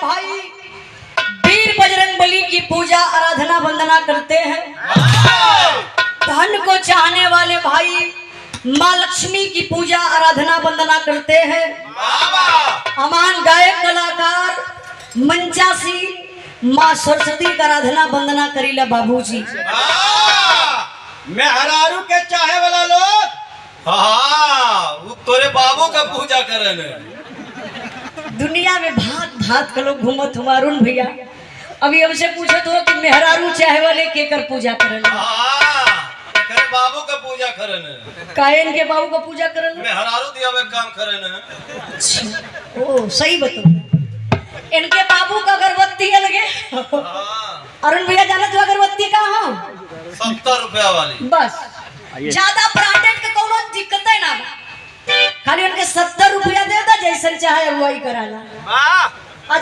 भाई वीर बजरंगबली की पूजा आराधना वंदना करते हैं। धन को चाहने वाले भाई माँ लक्ष्मी की पूजा आराधना वंदना करते हैं। अमान गायक कलाकार मंचासी माँ सरस्वती का आराधना वंदना करीला बाबूजी। मेहरारू के चाहे वाला लोग वो तोरे बाबू का पूजा करे ने। दुनिया में भात भात के लोग घूमत हुआ। अरुण भैया अभी हमसे पूछो तो कि मेहरारू चाहे वाले केकर पूजा करन? करे बाबू का पूजा करे ने। कायन के बाबू का पूजा करन? मेहरारू दिया हुए काम करे ने। ओ सही बताओ। इनके बाबू का अगरबत्ती अलगे। अरुण भैया जाना तो अगरबत्ती का हो 70 रुपया वाली बस। ज्यादा ब्रांडेड के कोनो दिक्कत है ना, खाली उनके 70 रुपया दे दो, जैसन चाहे वही कराना।